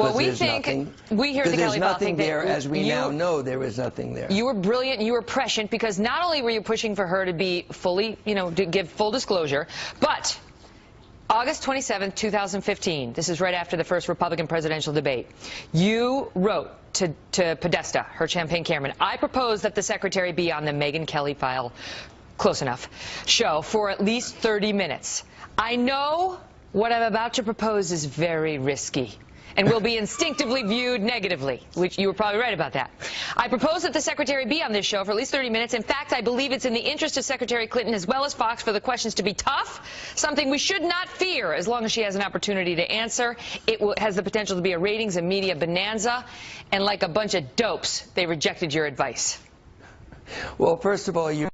Well, we think, we here at the Kelly File think that there, as we now know, there was nothing there. You were brilliant, you were prescient, because not only were you pushing for her to be fully, to give full disclosure, but August 27, 2015, this is right after the first Republican presidential debate, you wrote to Podesta, her campaign chairman, I propose that the secretary be on the Megyn Kelly File, close enough, show for at least 30 minutes. I know what I'm about to propose is very risky and will be instinctively viewed negatively, which you were probably right about that. I propose that the secretary be on this show for at least 30 minutes. In fact, I believe it's in the interest of Secretary Clinton as well as Fox for the questions to be tough, something we should not fear as long as she has an opportunity to answer. It has the potential to be a ratings and media bonanza, and like a bunch of dopes, they rejected your advice. Well, first of all, you're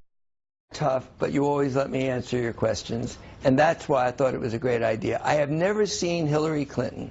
tough, but you always let me answer your questions, and that's why I thought it was a great idea. I have never seen Hillary Clinton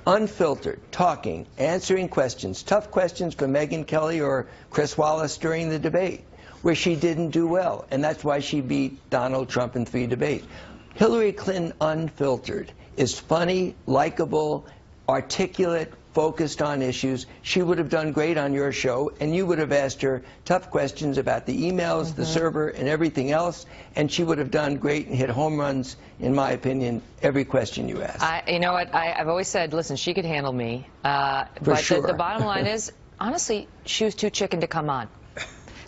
unfiltered, talking, answering questions, tough questions from Megyn Kelly or Chris Wallace during the debate, where she didn't do well, and that's why she beat Donald Trump in 3 debates. Hillary Clinton unfiltered is funny, likable, articulate, focused on issues. She would have done great on your show, and you would have asked her tough questions about the emails, the server, and everything else, and she would have done great and hit home runs, in my opinion, every question you asked. You know what? I've always said, listen, she could handle me. For but sure. The bottom line is, honestly, she was too chicken to come on.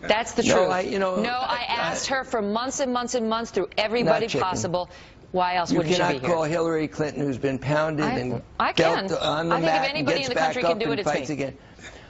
That's the truth. I asked her for months and months and months through everybody possible. Why else wouldn't she be here? You cannot call Hillary Clinton, who's been pounded and dealt on the mat and gets back up and fights again.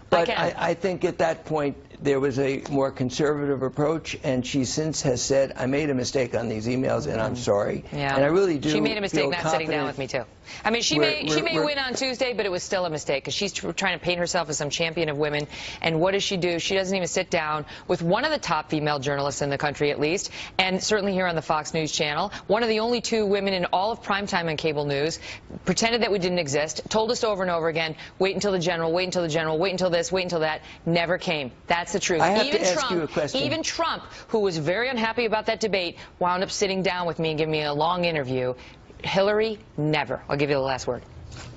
But I think at that point there was a more conservative approach, and she since has said, I made a mistake on these emails and I'm sorry. Yeah. And I really do. She made a mistake not sitting down with me too. I mean, she may win on Tuesday, but it was still a mistake because she's trying to paint herself as some champion of women. And what does she do? She doesn't even sit down with one of the top female journalists in the country, at least, and certainly here on the Fox News channel, one of the only 2 women in all of primetime on cable news, pretended that we didn't exist, told us over and over again, wait until the general, wait until the general, wait until this, wait until that, never came. That's the truth. I have to ask you a question. Even Trump, who was very unhappy about that debate, wound up sitting down with me and giving me a long interview. Hillary, never. I'll give you the last word.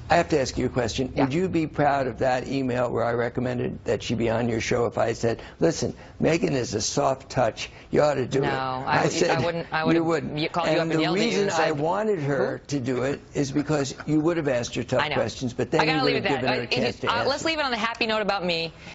I have to ask you a question. Yeah. Would you be proud of that email where I recommended that she be on your show if I said, listen, Megyn is a soft touch, you ought to do it? No, I wouldn't. You wouldn't. Called you up and yelled at you. And the reason I wanted her to do it is because you would have asked her tough questions, but then you would have given her a chance to answer. Let's leave it on the happy note about me.